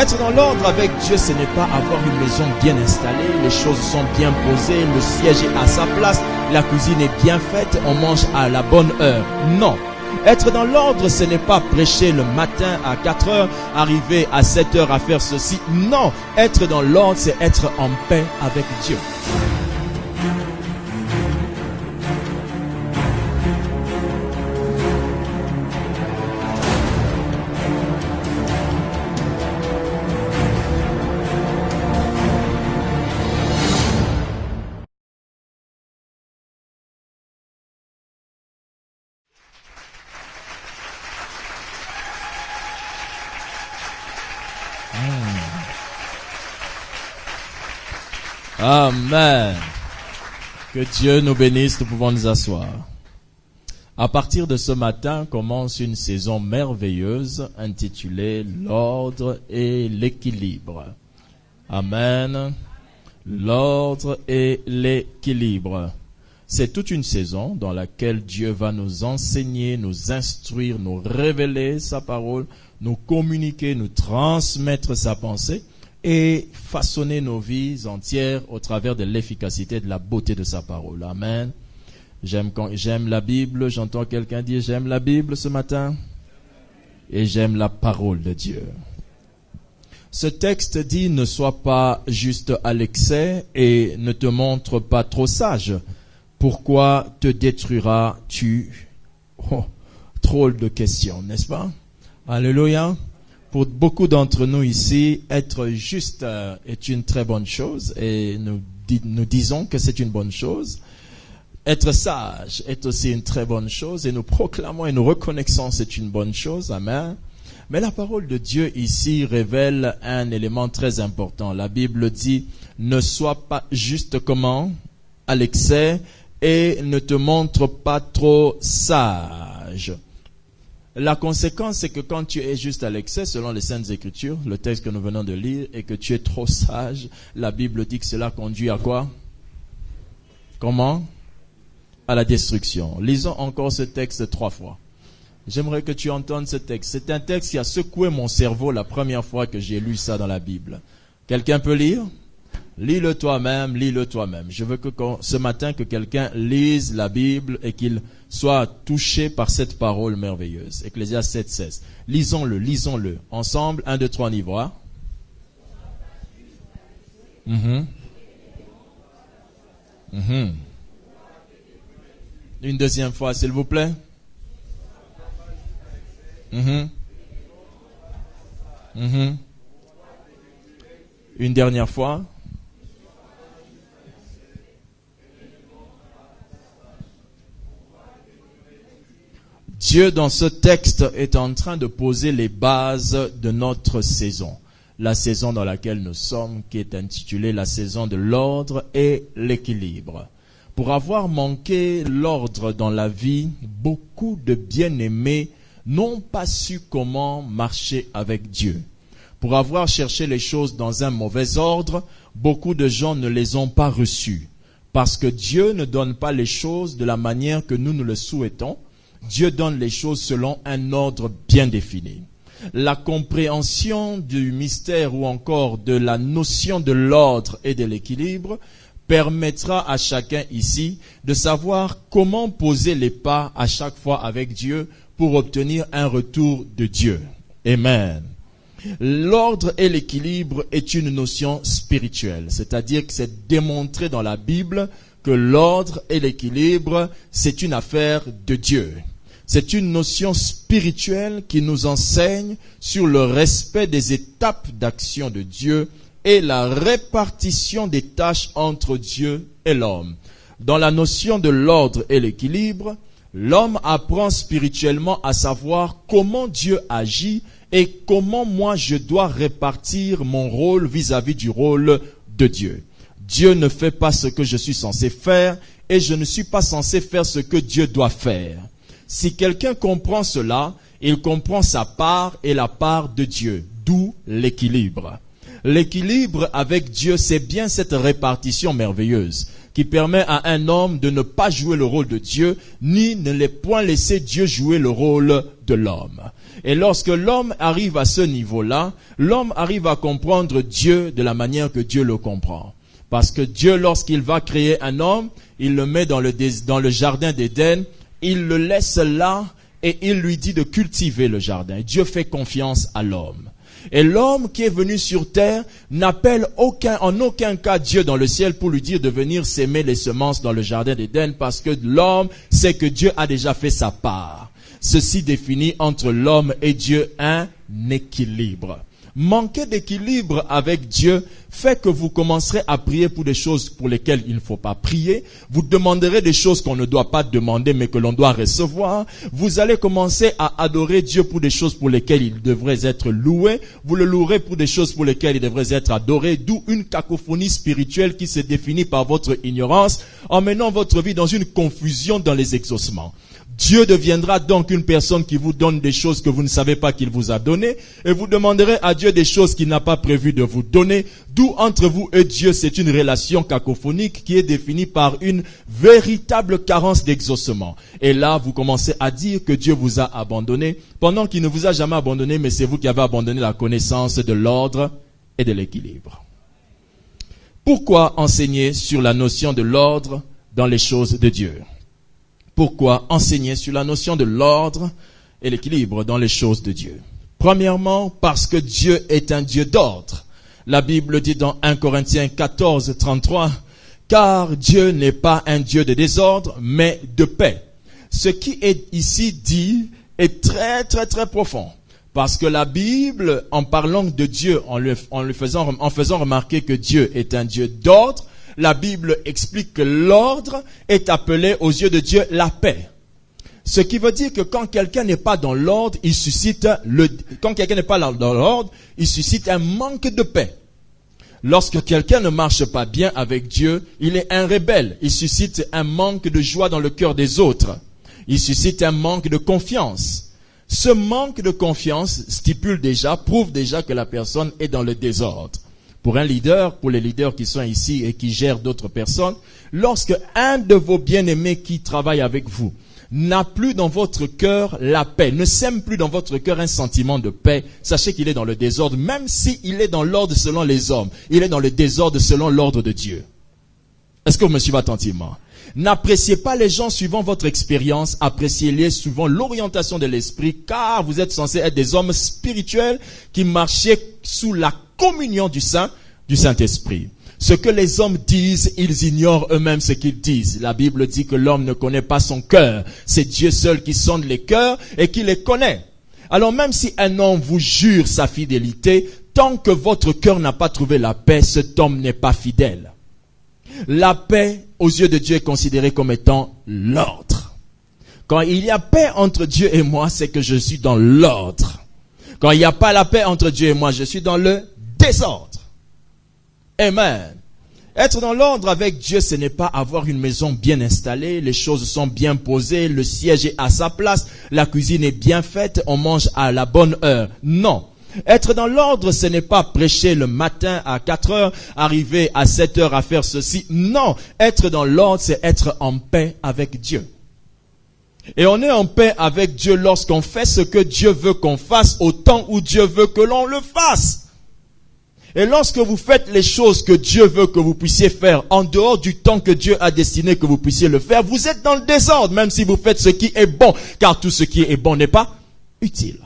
Être dans l'ordre avec Dieu, ce n'est pas avoir une maison bien installée, les choses sont bien posées, le siège est à sa place, la cuisine est bien faite, on mange à la bonne heure. Non. Être dans l'ordre, ce n'est pas prêcher le matin à 4 heures, arriver à 7 heures à faire ceci. Non. Être dans l'ordre, c'est être en paix avec Dieu. Amen. Que Dieu nous bénisse, nous pouvons nous asseoir. À partir de ce matin commence une saison merveilleuse intitulée l'ordre et l'équilibre. Amen. L'ordre et l'équilibre. C'est toute une saison dans laquelle Dieu va nous enseigner, nous instruire, nous révéler sa parole, nous communiquer, nous transmettre sa pensée et façonner nos vies entières au travers de l'efficacité et de la beauté de sa parole. Amen. J'aime la Bible. J'entends quelqu'un dire j'aime la Bible ce matin. Et j'aime la parole de Dieu. Ce texte dit ne sois pas juste à l'excès et ne te montre pas trop sage. Pourquoi te détruiras-tu? Oh, drôle de question, n'est-ce pas? Alléluia. Pour beaucoup d'entre nous ici, être juste est une très bonne chose et nous disons que c'est une bonne chose. Être sage est aussi une très bonne chose et nous proclamons et nous reconnaissons que c'est une bonne chose. Amen. Mais la parole de Dieu ici révèle un élément très important. La Bible dit, ne sois pas juste comment? À l'excès et ne te montre pas trop sage. La conséquence, c'est que quand tu es juste à l'excès, selon les Saintes Écritures, le texte que nous venons de lire, et que tu es trop sage, la Bible dit que cela conduit à quoi? Comment? À la destruction. Lisons encore ce texte 3 fois. J'aimerais que tu entendes ce texte. C'est un texte qui a secoué mon cerveau la première fois que j'ai lu ça dans la Bible. Quelqu'un peut lire? Lis-le toi-même, lis-le toi-même. Je veux que ce matin que quelqu'un lise la Bible et qu'il soit touché par cette parole merveilleuse. Ecclésiaste 7:16. Lisons-le, lisons-le. Ensemble, 1, 2, 3, on y va. Une deuxième fois, s'il vous plaît. Une dernière fois. Dieu, dans ce texte, est en train de poser les bases de notre saison. La saison dans laquelle nous sommes, qui est intitulée la saison de l'ordre et l'équilibre. Pour avoir manqué l'ordre dans la vie, beaucoup de bien-aimés n'ont pas su comment marcher avec Dieu. Pour avoir cherché les choses dans un mauvais ordre, beaucoup de gens ne les ont pas reçues. Parce que Dieu ne donne pas les choses de la manière que nous le souhaitons. Dieu donne les choses selon un ordre bien défini. La compréhension du mystère ou encore de la notion de l'ordre et de l'équilibre permettra à chacun ici de savoir comment poser les pas à chaque fois avec Dieu pour obtenir un retour de Dieu. Amen. L'ordre et l'équilibre est une notion spirituelle, c'est-à-dire que c'est démontré dans la Bible que l'ordre et l'équilibre, c'est une affaire de Dieu. C'est une notion spirituelle qui nous enseigne sur le respect des étapes d'action de Dieu et la répartition des tâches entre Dieu et l'homme. Dans la notion de l'ordre et l'équilibre, l'homme apprend spirituellement à savoir comment Dieu agit et comment moi je dois répartir mon rôle vis-à-vis du rôle de Dieu. Dieu ne fait pas ce que je suis censé faire et je ne suis pas censé faire ce que Dieu doit faire. Si quelqu'un comprend cela, il comprend sa part et la part de Dieu, d'où l'équilibre. L'équilibre avec Dieu, c'est bien cette répartition merveilleuse. qui permet à un homme de ne pas jouer le rôle de Dieu, ni ne les point laisser Dieu jouer le rôle de l'homme. Et lorsque l'homme arrive à ce niveau-là, l'homme arrive à comprendre Dieu de la manière que Dieu le comprend. Parce que Dieu, lorsqu'il va créer un homme, il le met dans le jardin d'Éden, il le laisse là et il lui dit de cultiver le jardin. Et Dieu fait confiance à l'homme. Et l'homme qui est venu sur terre n'appelle en aucun cas Dieu dans le ciel pour lui dire de venir s'aimer les semences dans le jardin d'Éden, parce que l'homme sait que Dieu a déjà fait sa part. Ceci définit entre l'homme et Dieu un équilibre. Manquer d'équilibre avec Dieu fait que vous commencerez à prier pour des choses pour lesquelles il ne faut pas prier. Vous demanderez des choses qu'on ne doit pas demander mais que l'on doit recevoir. Vous allez commencer à adorer Dieu pour des choses pour lesquelles il devrait être loué. Vous le louerez pour des choses pour lesquelles il devrait être adoré. D'où une cacophonie spirituelle qui se définit par votre ignorance, emmenant votre vie dans une confusion dans les exaucements. Dieu deviendra donc une personne qui vous donne des choses que vous ne savez pas qu'il vous a données, et vous demanderez à Dieu des choses qu'il n'a pas prévu de vous donner, d'où entre vous et Dieu c'est une relation cacophonique qui est définie par une véritable carence d'exaucement. Et là, vous commencez à dire que Dieu vous a abandonné, pendant qu'il ne vous a jamais abandonné, mais c'est vous qui avez abandonné la connaissance de l'ordre et de l'équilibre. Pourquoi enseigner sur la notion de l'ordre dans les choses de Dieu? Pourquoi enseigner sur la notion de l'ordre et l'équilibre dans les choses de Dieu? Premièrement, parce que Dieu est un Dieu d'ordre. La Bible dit dans 1 Corinthiens 14, 33, « Car Dieu n'est pas un Dieu de désordre, mais de paix. » Ce qui est ici dit est très, très, très profond. Parce que la Bible, en parlant de Dieu, en faisant remarquer que Dieu est un Dieu d'ordre, la Bible explique que l'ordre est appelé aux yeux de Dieu la paix. Ce qui veut dire que quand quelqu'un n'est pas dans l'ordre, il suscite un manque de paix. Lorsque quelqu'un ne marche pas bien avec Dieu, il est un rebelle. Il suscite un manque de joie dans le cœur des autres. Il suscite un manque de confiance. Ce manque de confiance prouve déjà que la personne est dans le désordre. Pour un leader, pour les leaders qui sont ici et qui gèrent d'autres personnes, lorsque un de vos bien-aimés qui travaille avec vous n'a plus dans votre cœur la paix, ne sème plus dans votre cœur un sentiment de paix, sachez qu'il est dans le désordre, même s'il est dans l'ordre selon les hommes, il est dans le désordre selon l'ordre de Dieu. Est-ce que vous me suivez attentivement? N'appréciez pas les gens suivant votre expérience, appréciez-les suivant l'orientation de l'esprit, car vous êtes censés être des hommes spirituels qui marchaient sous la communion du Saint-Esprit. Ce que les hommes disent, ils ignorent eux-mêmes ce qu'ils disent. La Bible dit que l'homme ne connaît pas son cœur. C'est Dieu seul qui sonde les cœurs et qui les connaît. Alors même si un homme vous jure sa fidélité, tant que votre cœur n'a pas trouvé la paix, cet homme n'est pas fidèle. La paix, aux yeux de Dieu, est considérée comme étant l'ordre. Quand il y a paix entre Dieu et moi, c'est que je suis dans l'ordre. Quand il n'y a pas la paix entre Dieu et moi, je suis dans le désordre. Amen. Être dans l'ordre avec Dieu, ce n'est pas avoir une maison bien installée, les choses sont bien posées, le siège est à sa place, la cuisine est bien faite, on mange à la bonne heure. Non. Être dans l'ordre, ce n'est pas prêcher le matin à 4 heures, arriver à 7 heures à faire ceci. Non. Être dans l'ordre, c'est être en paix avec Dieu. Et on est en paix avec Dieu lorsqu'on fait ce que Dieu veut qu'on fasse au temps où Dieu veut que l'on le fasse. Et lorsque vous faites les choses que Dieu veut que vous puissiez faire en dehors du temps que Dieu a destiné que vous puissiez le faire, vous êtes dans le désordre, même si vous faites ce qui est bon, car tout ce qui est bon n'est pas utile.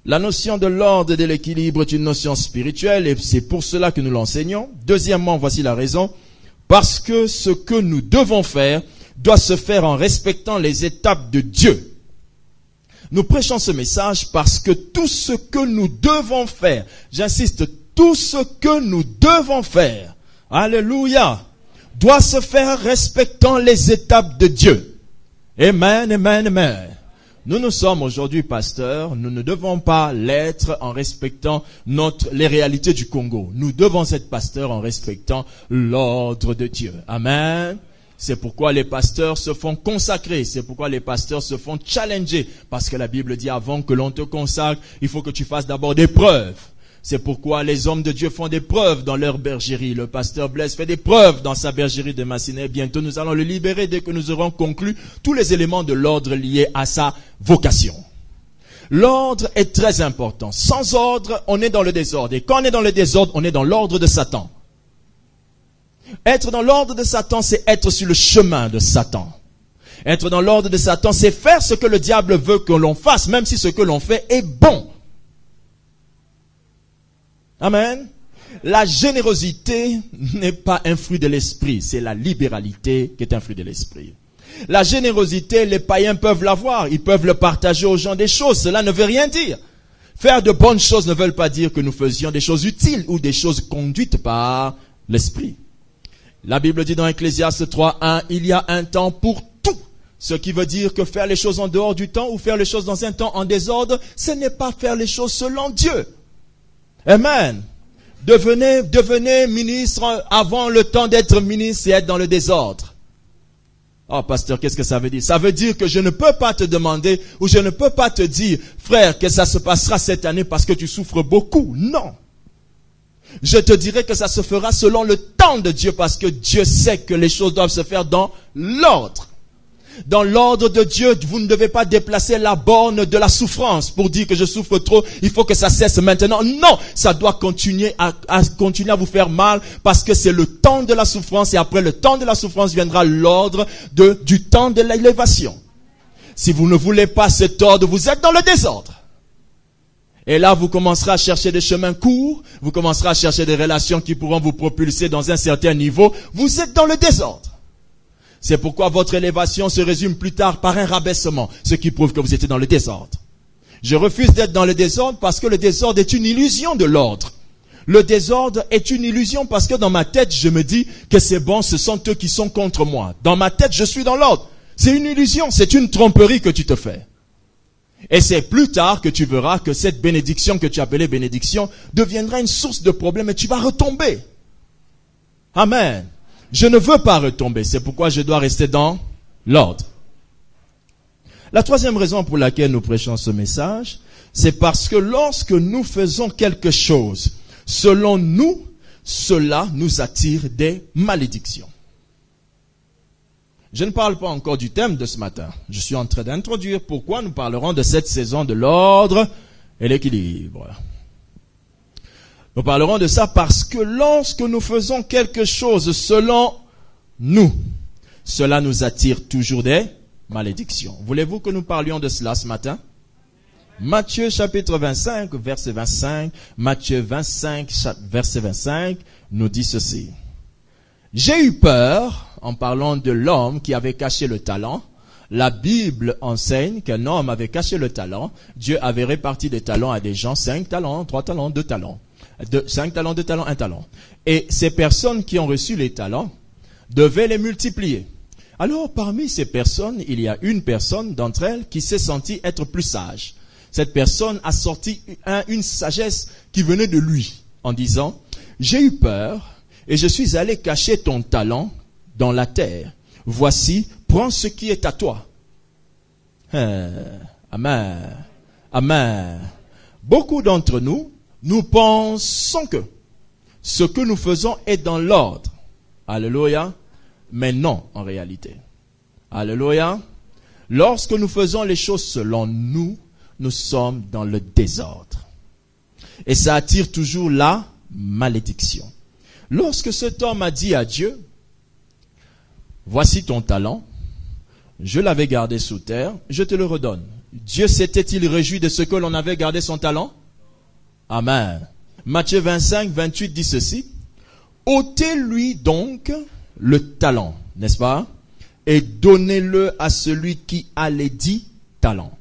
La notion de l'ordre et de l'équilibre est une notion spirituelle et c'est pour cela que nous l'enseignons. Deuxièmement, voici la raison. Parce que ce que nous devons faire doit se faire en respectant les étapes de Dieu. Nous prêchons ce message parce que tout ce que nous devons faire, j'insiste, tout ce que nous devons faire, alléluia, doit se faire respectant les étapes de Dieu. Amen, amen, amen. Nous sommes aujourd'hui pasteurs, nous ne devons pas l'être en respectant les réalités du Congo. Nous devons être pasteurs en respectant l'ordre de Dieu. Amen. C'est pourquoi les pasteurs se font consacrer, c'est pourquoi les pasteurs se font challenger. Parce que la Bible dit avant que l'on te consacre, il faut que tu fasses d'abord des preuves. C'est pourquoi les hommes de Dieu font des preuves dans leur bergerie. Le pasteur Blaise fait des preuves dans sa bergerie de Massinet. Bientôt, nous allons le libérer dès que nous aurons conclu tous les éléments de l'ordre liés à sa vocation. L'ordre est très important. Sans ordre, on est dans le désordre. Et quand on est dans le désordre, on est dans l'ordre de Satan. Être dans l'ordre de Satan, c'est être sur le chemin de Satan. Être dans l'ordre de Satan, c'est faire ce que le diable veut que l'on fasse, même si ce que l'on fait est bon. Amen. La générosité n'est pas un fruit de l'esprit, c'est la libéralité qui est un fruit de l'esprit. La générosité, les païens peuvent l'avoir, ils peuvent le partager aux gens des choses, cela ne veut rien dire. Faire de bonnes choses ne veut pas dire que nous faisions des choses utiles ou des choses conduites par l'esprit. La Bible dit dans Ecclésiaste 3:1, il y a un temps pour tout. Ce qui veut dire que faire les choses en dehors du temps ou faire les choses dans un temps en désordre, ce n'est pas faire les choses selon Dieu. Amen. Devenez ministre avant le temps d'être ministre et être dans le désordre. Oh, pasteur, qu'est-ce que ça veut dire? Ça veut dire que je ne peux pas te demander ou je ne peux pas te dire, frère, que ça se passera cette année parce que tu souffres beaucoup. Non. Je te dirai que ça se fera selon le temps de Dieu parce que Dieu sait que les choses doivent se faire dans l'ordre. Dans l'ordre de Dieu, vous ne devez pas déplacer la borne de la souffrance pour dire que je souffre trop, il faut que ça cesse maintenant. Non, ça doit continuer à vous faire mal parce que c'est le temps de la souffrance et après le temps de la souffrance viendra l'ordre du temps de l'élévation. Si vous ne voulez pas cet ordre, vous êtes dans le désordre. Et là, vous commencerez à chercher des chemins courts, vous commencerez à chercher des relations qui pourront vous propulser dans un certain niveau. Vous êtes dans le désordre. C'est pourquoi votre élévation se résume plus tard par un rabaissement, ce qui prouve que vous étiez dans le désordre. Je refuse d'être dans le désordre parce que le désordre est une illusion de l'ordre. Le désordre est une illusion parce que dans ma tête, je me dis que c'est bon, ce sont eux qui sont contre moi. Dans ma tête, je suis dans l'ordre. C'est une illusion, c'est une tromperie que tu te fais. Et c'est plus tard que tu verras que cette bénédiction que tu appelais bénédiction deviendra une source de problème et tu vas retomber. Amen. Je ne veux pas retomber, c'est pourquoi je dois rester dans l'ordre. La troisième raison pour laquelle nous prêchons ce message, c'est parce que lorsque nous faisons quelque chose, selon nous, cela nous attire des malédictions. Je ne parle pas encore du thème de ce matin. Je suis en train d'introduire pourquoi nous parlerons de cette saison de l'ordre et l'équilibre. Nous parlerons de ça parce que lorsque nous faisons quelque chose selon nous, cela nous attire toujours des malédictions. Voulez-vous que nous parlions de cela ce matin? Matthieu chapitre 25, verset 25. Matthieu 25, verset 25 nous dit ceci. J'ai eu peur, en parlant de l'homme qui avait caché le talent. La Bible enseigne qu'un homme avait caché le talent. Dieu avait réparti des talents à des gens, 5 talents, 3 talents, 2 talents. 5 talents, 2 talents, 1 talent. Et ces personnes qui ont reçu les talents devaient les multiplier. Alors, parmi ces personnes, il y a une personne d'entre elles qui s'est sentie être plus sage. Cette personne a sorti une sagesse qui venait de lui en disant, j'ai eu peur et je suis allé cacher ton talent dans la terre. Voici, prends ce qui est à toi. Amen. Amen. Beaucoup d'entre nous, nous pensons que ce que nous faisons est dans l'ordre. Alléluia. Mais non, en réalité. Alléluia. Lorsque nous faisons les choses selon nous, nous sommes dans le désordre. Et ça attire toujours la malédiction. Lorsque cet homme a dit à Dieu, voici ton talent, je l'avais gardé sous terre, je te le redonne. Dieu s'était-il réjoui de ce que l'on avait gardé son talent? Amen. Matthieu 25, 28 dit ceci. Ôtez-lui donc le talent, n'est-ce pas? Et donnez-le à celui qui a les 10 talents.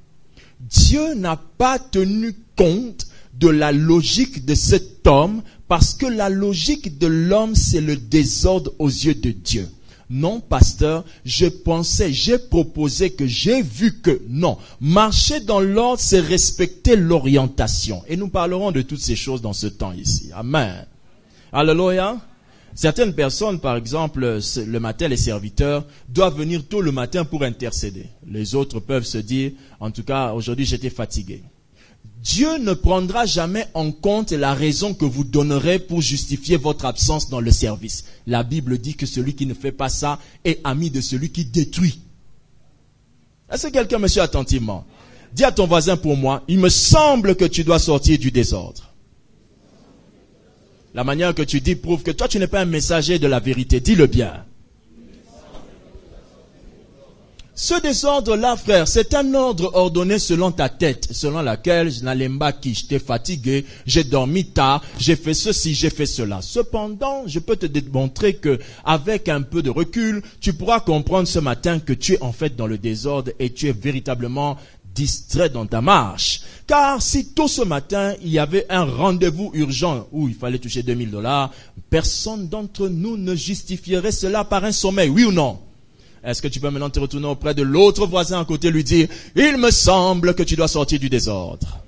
Dieu n'a pas tenu compte de la logique de cet homme parce que la logique de l'homme, c'est le désordre aux yeux de Dieu. Non, pasteur, j'ai proposé que j'ai vu que non. Marcher dans l'ordre, c'est respecter l'orientation. Et nous parlerons de toutes ces choses dans ce temps ici. Amen. Alléluia. Certaines personnes, par exemple, le matin, les serviteurs doivent venir tôt le matin pour intercéder. Les autres peuvent se dire, en tout cas, aujourd'hui, j'étais fatigué. Dieu ne prendra jamais en compte la raison que vous donnerez pour justifier votre absence dans le service. La Bible dit que celui qui ne fait pas ça est ami de celui qui détruit. Est-ce que quelqu'un me suit attentivement? Dis à ton voisin pour moi, il me semble que tu dois sortir du désordre. La manière que tu dis prouve que toi tu n'es pas un messager de la vérité. Dis-le bien. Ce désordre-là, frère, c'est un ordre ordonné selon ta tête, selon laquelle je n'allais pas qui, j'étais fatigué, j'ai dormi tard, j'ai fait ceci, j'ai fait cela. Cependant, je peux te démontrer que, avec un peu de recul, tu pourras comprendre ce matin que tu es en fait dans le désordre et tu es véritablement distrait dans ta marche. Car si tôt ce matin, il y avait un rendez-vous urgent où il fallait toucher $2000, personne d'entre nous ne justifierait cela par un sommeil, oui ou non? Est-ce que tu peux maintenant te retourner auprès de l'autre voisin à côté et lui dire, il me semble que tu dois sortir du désordre.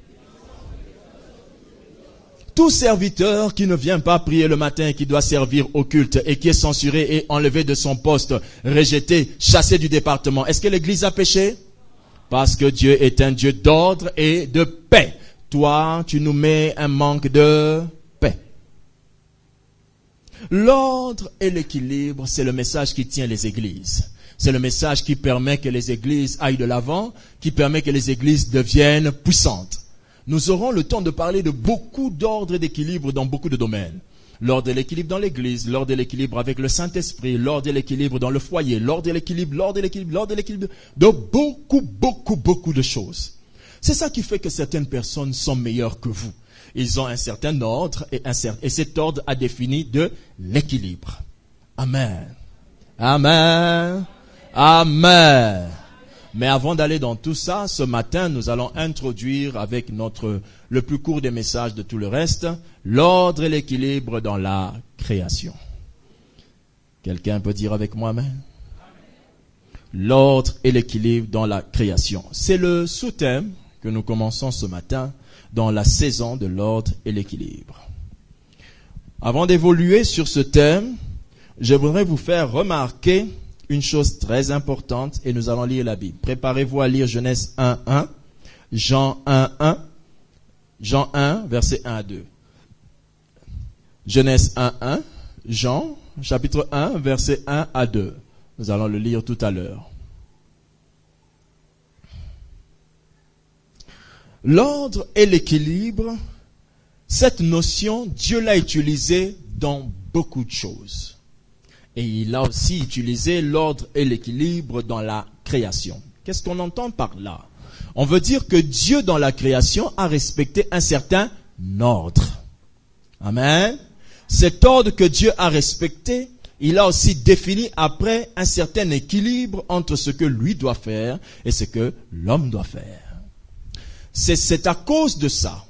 Tout serviteur qui ne vient pas prier le matin et qui doit servir au culte et qui est censuré et enlevé de son poste, rejeté, chassé du département, est-ce que l'église a péché? Parce que Dieu est un Dieu d'ordre et de paix. Toi, tu nous mets un manque de paix. L'ordre et l'équilibre, c'est le message qui tient les églises. C'est le message qui permet que les églises aillent de l'avant, qui permet que les églises deviennent puissantes. Nous aurons le temps de parler de beaucoup d'ordre et d'équilibre dans beaucoup de domaines. L'ordre et l'équilibre dans l'église, l'ordre et l'équilibre avec le Saint-Esprit, l'ordre et l'équilibre dans le foyer, l'ordre et l'équilibre de beaucoup de choses. C'est ça qui fait que certaines personnes sont meilleures que vous. Ils ont un certain ordre et cet ordre a défini de l'équilibre. Amen. Amen. Amen. Mais avant d'aller dans tout ça, ce matin, nous allons introduire avec le plus court des messages de tout le reste, l'ordre et l'équilibre dans la création. Quelqu'un peut dire avec moi amen? L'ordre et l'équilibre dans la création. C'est le sous-thème que nous commençons ce matin dans la saison de l'ordre et l'équilibre. Avant d'évoluer sur ce thème, je voudrais vous faire remarquer une chose très importante et nous allons lire la Bible. Préparez-vous à lire Genèse 1:1, Jean 1:1, Jean 1, verset 1 à 2. Genèse 1:1, Jean, chapitre 1, verset 1 à 2. Nous allons le lire tout à l'heure. L'ordre et l'équilibre, cette notion, Dieu l'a utilisée dans beaucoup de choses. Et il a aussi utilisé l'ordre et l'équilibre dans la création. Qu'est-ce qu'on entend par là? On veut dire que Dieu dans la création a respecté un certain ordre. Amen. Cet ordre que Dieu a respecté, il a aussi défini après un certain équilibre entre ce que lui doit faire et ce que l'homme doit faire. C'est à cause de ça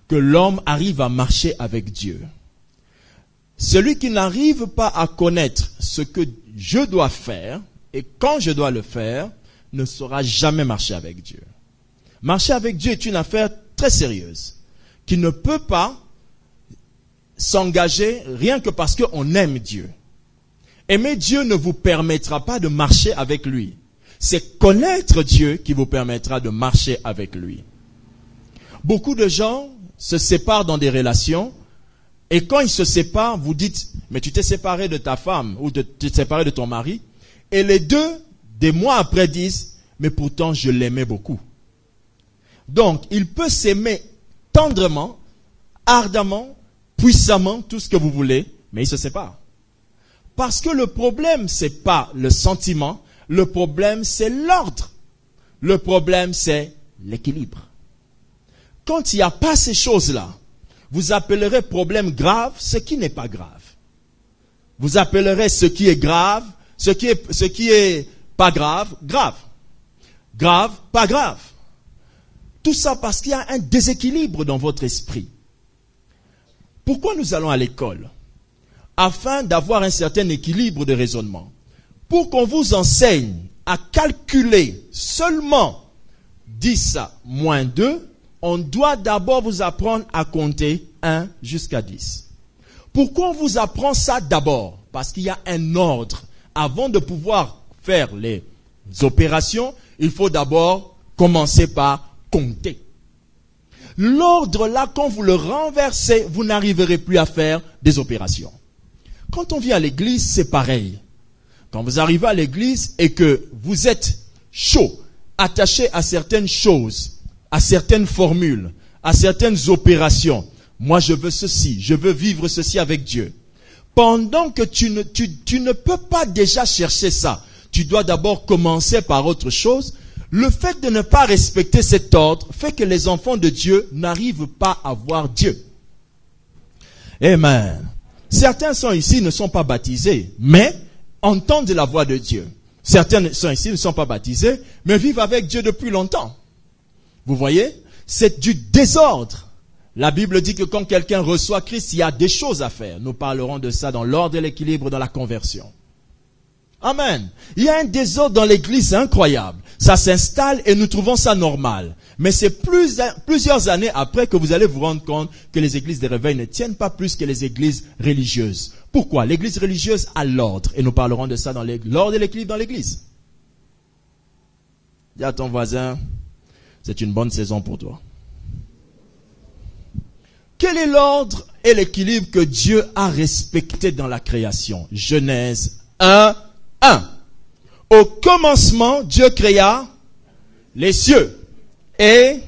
que l'homme arrive à marcher avec Dieu. Celui qui n'arrive pas à connaître ce que je dois faire et quand je dois le faire, ne saura jamais marcher avec Dieu. Marcher avec Dieu est une affaire très sérieuse, qui ne peut pas s'engager rien que parce qu'on aime Dieu. Aimer Dieu ne vous permettra pas de marcher avec lui. C'est connaître Dieu qui vous permettra de marcher avec lui. Beaucoup de gens se séparent dans des relations. Et quand ils se séparent, vous dites, mais tu t'es séparé de ta femme ou tu t'es séparé de ton mari. Et les deux, des mois après, disent, mais pourtant je l'aimais beaucoup. Donc, il peut s'aimer tendrement, ardemment, puissamment, tout ce que vous voulez, mais ils se séparent. Parce que le problème, c'est pas le sentiment, le problème, c'est l'ordre. Le problème, c'est l'équilibre. Quand il n'y a pas ces choses-là, vous appellerez problème grave ce qui n'est pas grave. Vous appellerez ce qui est grave, ce qui est pas grave, grave. Grave, pas grave. Tout ça parce qu'il y a un déséquilibre dans votre esprit. Pourquoi nous allons à l'école? Afin d'avoir un certain équilibre de raisonnement. Pour qu'on vous enseigne à calculer seulement 10 moins 2, on doit d'abord vous apprendre à compter 1 jusqu'à 10. Pourquoi on vous apprend ça d'abord? Parce qu'il y a un ordre. Avant de pouvoir faire les opérations, il faut d'abord commencer par compter. L'ordre là, quand vous le renversez, vous n'arriverez plus à faire des opérations. Quand on vient à l'église, c'est pareil. Quand vous arrivez à l'église et que vous êtes chaud, attaché à certaines choses, à certaines formules, à certaines opérations. Moi, je veux ceci, je veux vivre ceci avec Dieu. Pendant que tu ne peux pas déjà chercher ça, tu dois d'abord commencer par autre chose. Le fait de ne pas respecter cet ordre fait que les enfants de Dieu n'arrivent pas à voir Dieu. Amen. Certains sont ici, ne sont pas baptisés, mais entendent la voix de Dieu. Certains sont ici, ne sont pas baptisés, mais vivent avec Dieu depuis longtemps. Vous voyez? C'est du désordre. La Bible dit que quand quelqu'un reçoit Christ, il y a des choses à faire. Nous parlerons de ça dans l'ordre et l'équilibre dans la conversion. Amen. Il y a un désordre dans l'église incroyable. Ça s'installe et nous trouvons ça normal. Mais c'est plusieurs années après que vous allez vous rendre compte que les églises de réveil ne tiennent pas plus que les églises religieuses. Pourquoi? L'église religieuse a l'ordre. Et nous parlerons de ça dans l'ordre et l'équilibre dans l'église. Dis à ton voisin, c'est une bonne saison pour toi. Quel est l'ordre et l'équilibre que Dieu a respecté dans la création? Genèse 1. Au commencement, Dieu créa les cieux. Et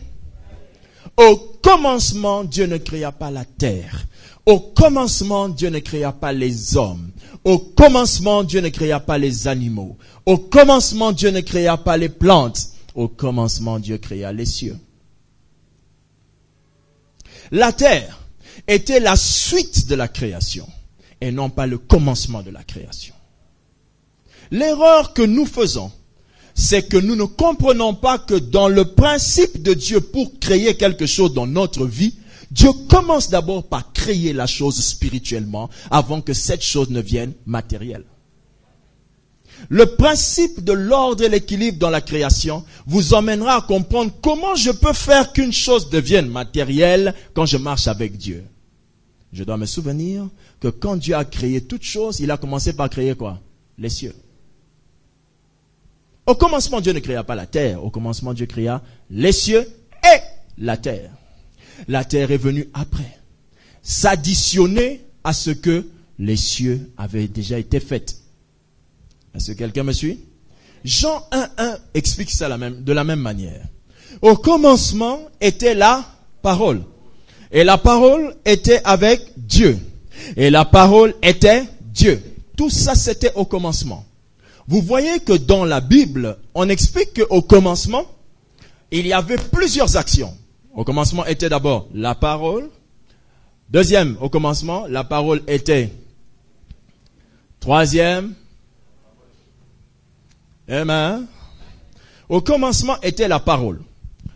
au commencement, Dieu ne créa pas la terre. Au commencement, Dieu ne créa pas les hommes. Au commencement, Dieu ne créa pas les animaux. Au commencement, Dieu ne créa pas les plantes. Au commencement, Dieu créa les cieux. La terre était la suite de la création et non pas le commencement de la création. L'erreur que nous faisons, c'est que nous ne comprenons pas que dans le principe de Dieu pour créer quelque chose dans notre vie, Dieu commence d'abord par créer la chose spirituellement avant que cette chose ne vienne matérielle. Le principe de l'ordre et l'équilibre dans la création vous emmènera à comprendre comment je peux faire qu'une chose devienne matérielle quand je marche avec Dieu. Je dois me souvenir que quand Dieu a créé toute chose, il a commencé par créer quoi? Les cieux. Au commencement, Dieu ne créa pas la terre. Au commencement, Dieu créa les cieux et la terre. La terre est venue après, s'additionner à ce que les cieux avaient déjà été faits. Est-ce que quelqu'un me suit? Jean 1.1 explique ça de la même manière. Au commencement était la parole. Et la parole était avec Dieu. Et la parole était Dieu. Tout ça, c'était au commencement. Vous voyez que dans la Bible, on explique qu'au commencement, il y avait plusieurs actions. Au commencement était d'abord la parole. Deuxième, au commencement, la parole était. Troisième. Amen. Au commencement était la parole.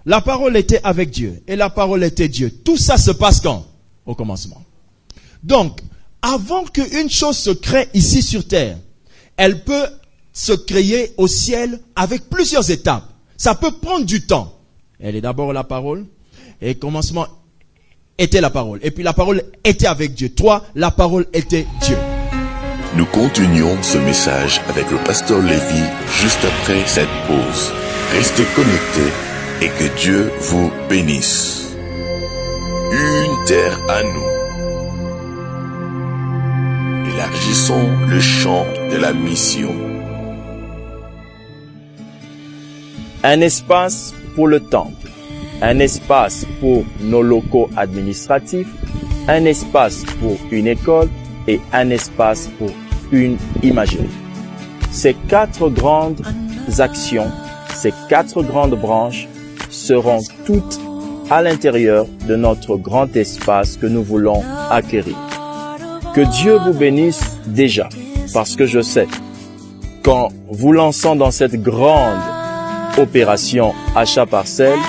La parole était avec Dieu. Et la parole était Dieu. Tout ça se passe quand? Au commencement. Donc, avant qu'une chose se crée ici sur terre, elle peut se créer au ciel avec plusieurs étapes. Ça peut prendre du temps. Elle est d'abord la parole. Et au commencement était la parole. Et puis la parole était avec Dieu. 3, la parole était Dieu. Nous continuons ce message avec le pasteur Lévy juste après cette pause. Restez connectés et que Dieu vous bénisse. Une terre à nous. Élargissons le champ de la mission. Un espace pour le temple, un espace pour nos locaux administratifs, un espace pour une école et un espace pour une imagerie. Ces 4 grandes actions, ces 4 grandes branches seront toutes à l'intérieur de notre grand espace que nous voulons acquérir. Que Dieu vous bénisse déjà, parce que je sais qu'en vous lançant dans cette grande opération achat parcelle,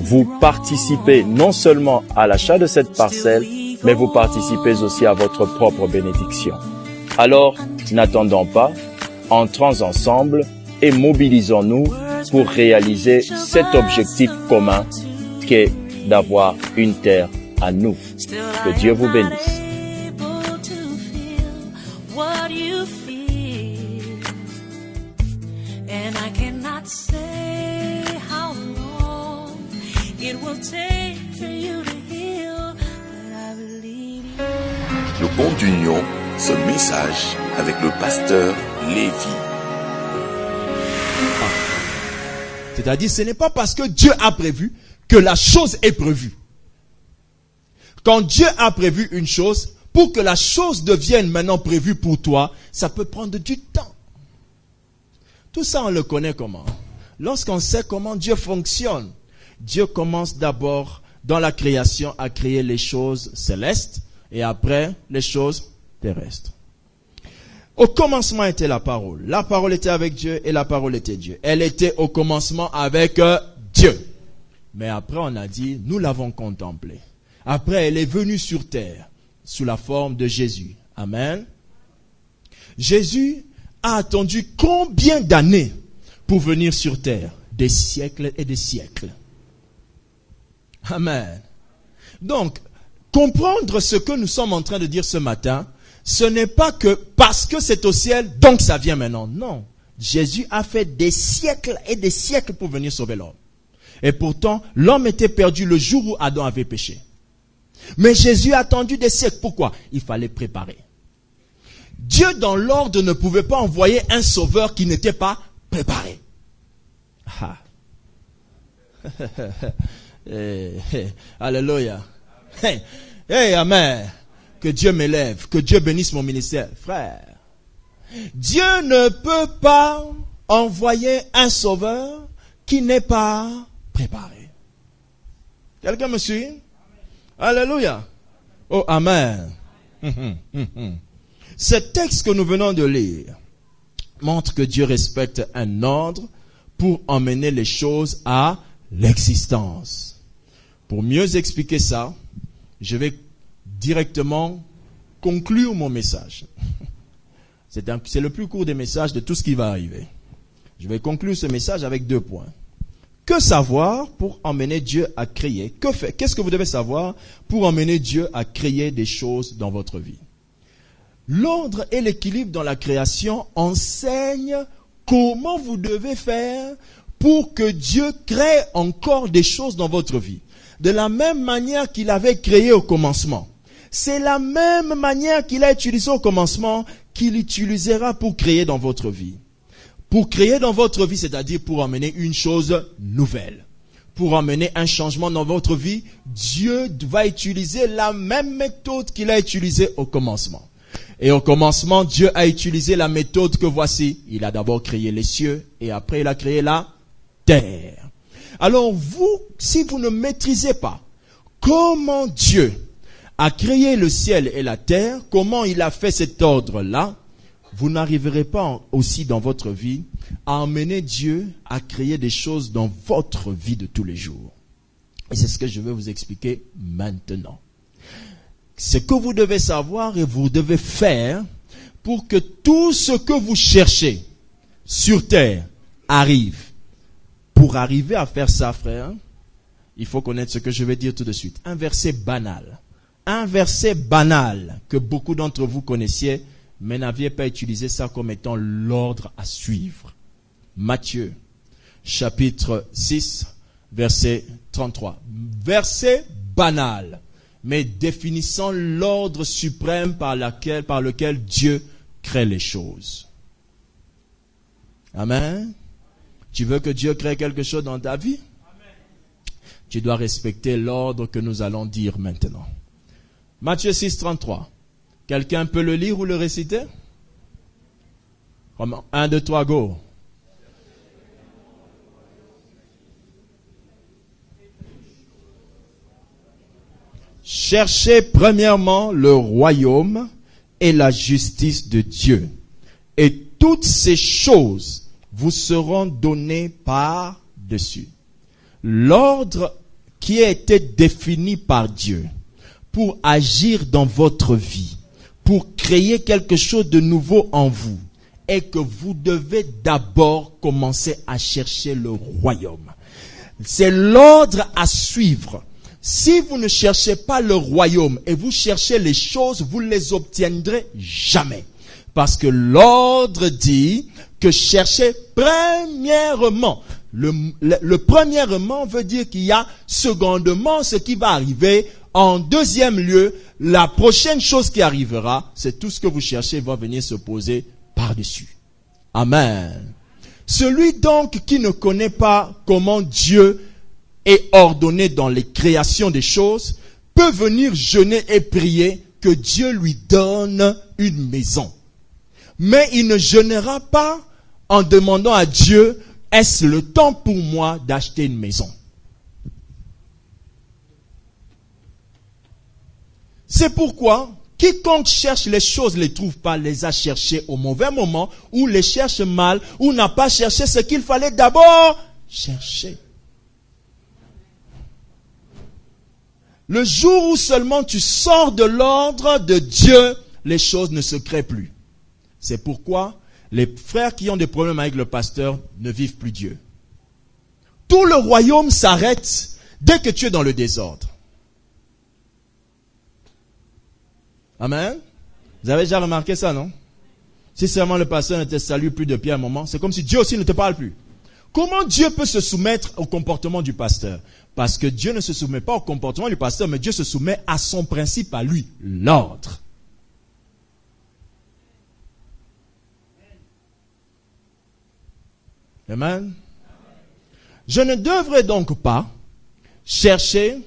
vous participez non seulement à l'achat de cette parcelle, mais vous participez aussi à votre propre bénédiction. Alors, n'attendons pas, entrons ensemble et mobilisons-nous pour réaliser cet objectif commun qu'est d'avoir une terre à nous. Que Dieu vous bénisse. It will take for you continuons ce message avec le pasteur Lévi. C'est-à-dire, ce n'est pas parce que Dieu a prévu que la chose est prévue. Quand Dieu a prévu une chose, pour que la chose devienne maintenant prévue pour toi, ça peut prendre du temps. Tout ça, on le connaît comment? Lorsqu'on sait comment Dieu fonctionne, Dieu commence d'abord dans la création à créer les choses célestes et après les choses terrestres. Au commencement était la parole. La parole était avec Dieu et la parole était Dieu. Elle était au commencement avec Dieu. Mais après on a dit, nous l'avons contemplée. Après elle est venue sur terre sous la forme de Jésus. Amen. Jésus a attendu combien d'années pour venir sur terre? Des siècles et des siècles. Amen. Donc, comprendre ce que nous sommes en train de dire ce matin, ce n'est pas que parce que c'est au ciel, donc ça vient maintenant. Non. Jésus a fait des siècles et des siècles pour venir sauver l'homme. Et pourtant, l'homme était perdu le jour où Adam avait péché. Mais Jésus a attendu des siècles. Pourquoi? Il fallait préparer. Dieu, dans l'ordre, ne pouvait pas envoyer un sauveur qui n'était pas préparé. Ah. Alléluia. Hey, amen. Que Dieu m'élève, que Dieu bénisse mon ministère. Frère, Dieu ne peut pas envoyer un sauveur qui n'est pas préparé. Quelqu'un me suit? Alléluia. Oh, amen. Ce texte que nous venons de lire montre que Dieu respecte un ordre pour emmener les choses à l'existence. Pour mieux expliquer ça, je vais directement conclure mon message. C'est le plus court des messages de tout ce qui va arriver. Je vais conclure ce message avec 2 points. Que savoir pour emmener Dieu à créer? Qu'est-ce que vous devez savoir pour emmener Dieu à créer des choses dans votre vie? L'ordre et l'équilibre dans la création enseignent comment vous devez faire pour que Dieu crée encore des choses dans votre vie. De la même manière qu'il avait créé au commencement. C'est la même manière qu'il a utilisé au commencement qu'il utilisera pour créer dans votre vie. Pour créer dans votre vie, c'est-à-dire pour emmener une chose nouvelle. Pour emmener un changement dans votre vie, Dieu va utiliser la même méthode qu'il a utilisée au commencement. Et au commencement, Dieu a utilisé la méthode que voici. Il a d'abord créé les cieux et après il a créé la terre. Alors vous, si vous ne maîtrisez pas comment Dieu a créé le ciel et la terre, comment il a fait cet ordre-là, vous n'arriverez pas aussi dans votre vie à emmener Dieu à créer des choses dans votre vie de tous les jours. Et c'est ce que je vais vous expliquer maintenant. Ce que vous devez savoir et vous devez faire pour que tout ce que vous cherchez sur terre arrive. Pour arriver à faire ça, frère, il faut connaître ce que je vais dire tout de suite. Un verset banal. Un verset banal que beaucoup d'entre vous connaissiez, mais n'aviez pas utilisé ça comme étant l'ordre à suivre. Matthieu, chapitre 6, verset 33. Verset banal, mais définissant l'ordre suprême par lequel Dieu crée les choses. Amen. Tu veux que Dieu crée quelque chose dans ta vie? Amen. Tu dois respecter l'ordre que nous allons dire maintenant. Matthieu 6, 33. Quelqu'un peut le lire ou le réciter? 1, 2, 3, go. Cherchez premièrement le royaume et la justice de Dieu. Et toutes ces choses vous seront données par-dessus. L'ordre qui a été défini par Dieu pour agir dans votre vie, pour créer quelque chose de nouveau en vous, est que vous devez d'abord commencer à chercher le royaume. C'est l'ordre à suivre. Si vous ne cherchez pas le royaume et vous cherchez les choses, vous ne les obtiendrez jamais. Parce que l'ordre dit que cherchez premièrement. Le premièrement veut dire qu'il y a secondement ce qui va arriver En deuxième lieu, la prochaine chose qui arrivera, c'est tout ce que vous cherchez va venir se poser par-dessus. Amen. Celui donc qui ne connaît pas comment Dieu est ordonné dans les créations des choses, peut venir jeûner et prier que Dieu lui donne une maison. Mais il ne jeûnera pas en demandant à Dieu, est-ce le temps pour moi d'acheter une maison? C'est pourquoi quiconque cherche les choses ne les trouve pas, les a cherchées au mauvais moment, ou les cherche mal, ou n'a pas cherché ce qu'il fallait d'abord chercher. Le jour où seulement tu sors de l'ordre de Dieu, les choses ne se créent plus. C'est pourquoi les frères qui ont des problèmes avec le pasteur ne vivent plus Dieu. Tout le royaume s'arrête dès que tu es dans le désordre. Amen. Vous avez déjà remarqué ça, non? Si seulement le pasteur ne te salue plus depuis un moment, c'est comme si Dieu aussi ne te parle plus. Comment Dieu peut se soumettre au comportement du pasteur? Parce que Dieu ne se soumet pas au comportement du pasteur, mais Dieu se soumet à son principe, à lui, l'ordre. Amen. Je ne devrais donc pas chercher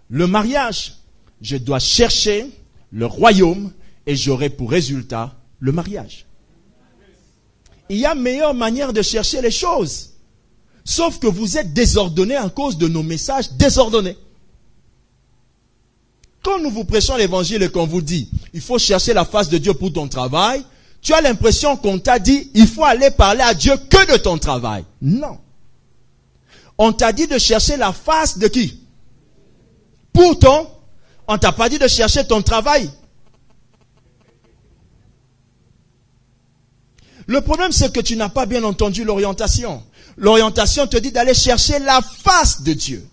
le mariage. Je dois chercher le royaume et j'aurai pour résultat le mariage. Il y a meilleure manière de chercher les choses. Sauf que vous êtes désordonnés à cause de nos messages désordonnés. Quand nous vous prêchons l'évangile et qu'on vous dit, il faut chercher la face de Dieu pour ton travail, tu as l'impression qu'on t'a dit, il faut aller parler à Dieu que de ton travail. Non. On t'a dit de chercher la face de qui? Pourtant, on t'a pas dit de chercher ton travail. Le problème, c'est que tu n'as pas bien entendu l'orientation. L'orientation te dit d'aller chercher la face de Dieu.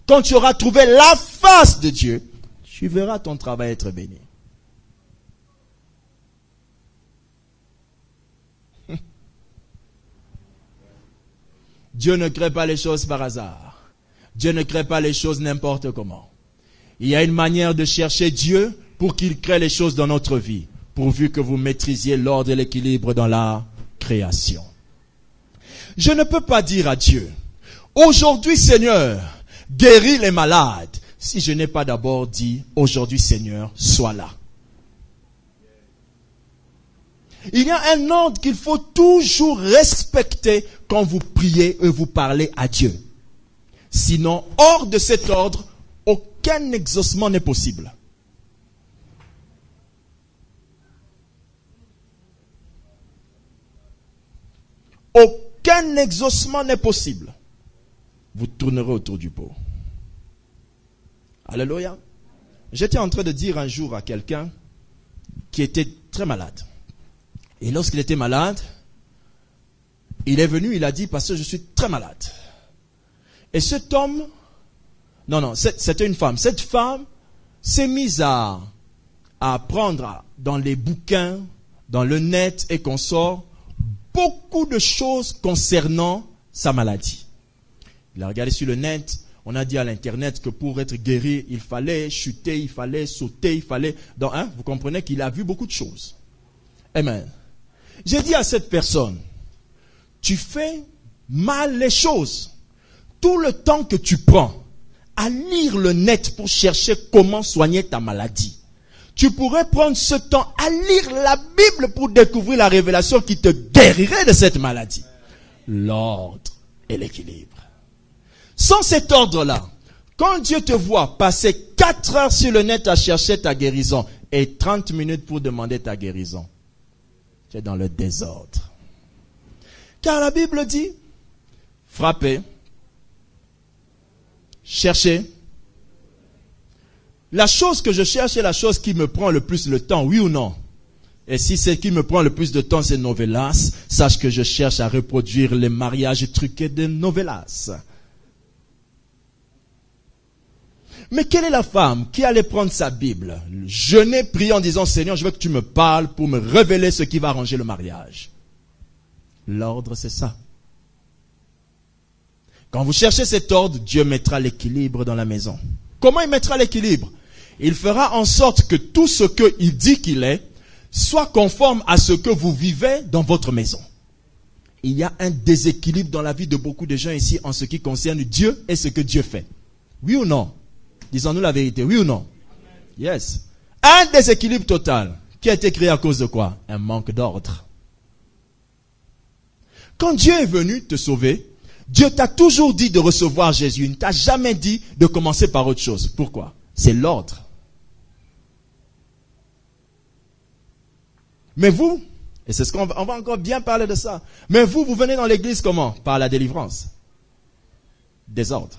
Quand tu auras trouvé la face de Dieu, tu verras ton travail être béni. Dieu ne crée pas les choses par hasard. Dieu ne crée pas les choses n'importe comment. Il y a une manière de chercher Dieu pour qu'il crée les choses dans notre vie, pourvu que vous maîtrisiez l'ordre et l'équilibre dans la création. Je ne peux pas dire à Dieu, aujourd'hui Seigneur, guéris les malades, si je n'ai pas d'abord dit, aujourd'hui Seigneur, sois là. Il y a un ordre qu'il faut toujours respecter quand vous priez et vous parlez à Dieu. Sinon, hors de cet ordre, aucun exaucement n'est possible. Aucun exaucement n'est possible. Vous tournerez autour du pot. Alléluia. J'étais en train de dire un jour à quelqu'un qui était très malade. Et lorsqu'il était malade, il est venu, il a dit, parce que je suis très malade. Et cet homme, c'était une femme. Cette femme s'est mise à apprendre dans les bouquins, dans le net et consorts, beaucoup de choses concernant sa maladie. Il a regardé sur le net, on a dit à l'internet que pour être guéri, il fallait chuter, il fallait sauter, il fallait... Donc, vous comprenez qu'il a vu beaucoup de choses. Amen. J'ai dit à cette personne, tu fais mal les choses. Tout le temps que tu prends à lire le net pour chercher comment soigner ta maladie, tu pourrais prendre ce temps à lire la Bible pour découvrir la révélation qui te guérirait de cette maladie. L'ordre et l'équilibre. Sans cet ordre-là, quand Dieu te voit passer 4 heures sur le net à chercher ta guérison et 30 minutes pour demander ta guérison, tu es dans le désordre. Car la Bible dit, frappez, cherchez. La chose que je cherche est la chose qui me prend le plus de temps, oui ou non? Et si ce qui me prend le plus de temps, c'est novelas, sache que je cherche à reproduire les mariages truqués de novelas. Mais quelle est la femme qui allait prendre sa Bible, jeûner, prier en disant, Seigneur, je veux que tu me parles pour me révéler ce qui va arranger le mariage? L'ordre, c'est ça. Quand vous cherchez cet ordre, Dieu mettra l'équilibre dans la maison. Comment il mettra l'équilibre? Il fera en sorte que tout ce qu'il dit qu'il est soit conforme à ce que vous vivez dans votre maison. Il y a un déséquilibre dans la vie de beaucoup de gens ici en ce qui concerne Dieu et ce que Dieu fait. Oui ou non? Disons-nous la vérité, oui ou non? Yes. Un déséquilibre total qui a été créé à cause de quoi? Un manque d'ordre. Quand Dieu est venu te sauver, Dieu t'a toujours dit de recevoir Jésus. Il ne t'a jamais dit de commencer par autre chose. Pourquoi? C'est l'ordre. Mais vous, et c'est ce qu'on va encore bien parler de ça, mais vous venez dans l'église comment? Par la délivrance. Désordre.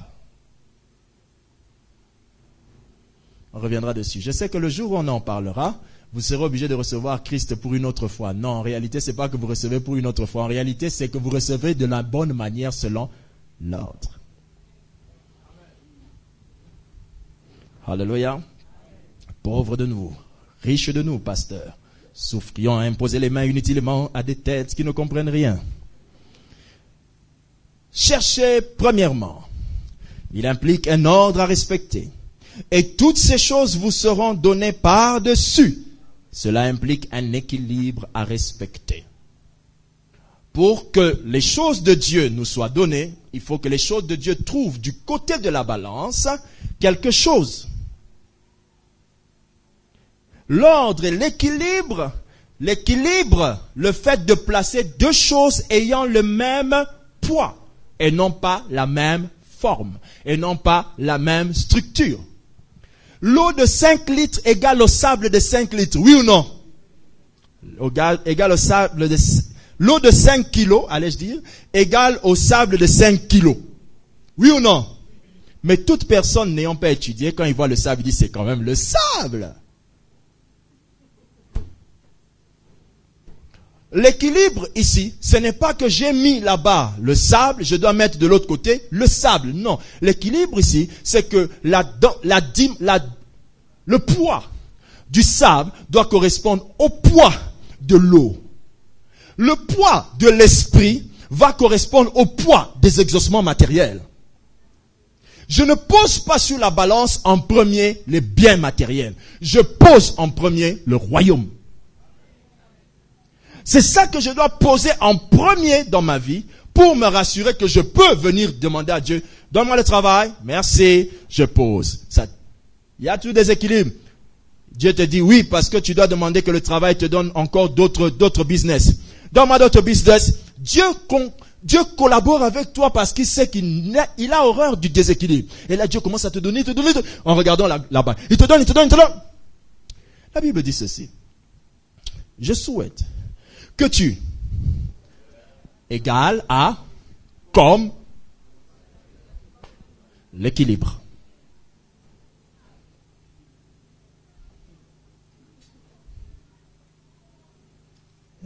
On reviendra dessus. Je sais que le jour où on en parlera, vous serez obligé de recevoir Christ pour une autre fois. Non, en réalité, ce n'est pas que vous recevez pour une autre fois. En réalité, c'est que vous recevez de la bonne manière selon l'ordre. Alléluia. Pauvres de nous, riches de nous, pasteurs, souffrions à imposer les mains inutilement à des têtes qui ne comprennent rien. Cherchez premièrement. Il implique un ordre à respecter. Et toutes ces choses vous seront données par-dessus. Cela implique un équilibre à respecter. Pour que les choses de Dieu nous soient données, il faut que les choses de Dieu trouvent du côté de la balance quelque chose. L'ordre et l'équilibre, le fait de placer deux choses ayant le même poids et non pas la même forme et non pas la même structure. L'eau de 5 litres égale au sable de 5 litres, oui ou non? Égale au sable de... L'eau de 5 kilos, allais-je dire, égale au sable de 5 kilos. Oui ou non? Mais toute personne n'ayant pas étudié, quand il voit le sable, il dit c'est quand même le sable. L'équilibre ici, ce n'est pas que j'ai mis là-bas le sable, je dois mettre de l'autre côté le sable. Non, l'équilibre ici, c'est que le poids du sable doit correspondre au poids de l'eau. Le poids de l'esprit va correspondre au poids des exaucements matériels. Je ne pose pas sur la balance en premier les biens matériels. Je pose en premier le royaume. C'est ça que je dois poser en premier dans ma vie pour me rassurer que je peux venir demander à Dieu, donne-moi le travail, merci, je pose. Ça, il y a tout déséquilibre. Dieu te dit oui parce que tu dois demander que le travail te donne encore d'autres business. Donne-moi d'autres business. Dieu collabore avec toi parce qu'il sait qu'il a horreur du déséquilibre. Et là Dieu commence à te donner, en regardant là-bas. Il te donne. La Bible dit ceci. Je souhaite que tu égales à comme l'équilibre.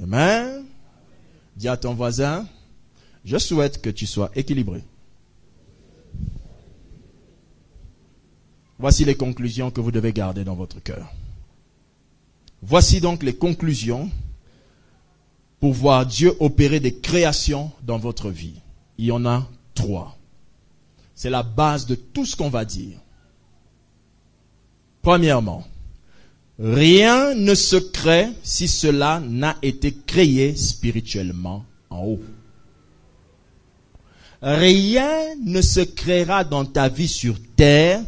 Amen. Dis à ton voisin, je souhaite que tu sois équilibré. Voici les conclusions que vous devez garder dans votre cœur. Voici donc les conclusions pour voir Dieu opérer des créations dans votre vie. Il y en a 3. C'est la base de tout ce qu'on va dire. Premièrement, rien ne se crée si cela n'a été créé spirituellement en haut. Rien ne se créera dans ta vie sur terre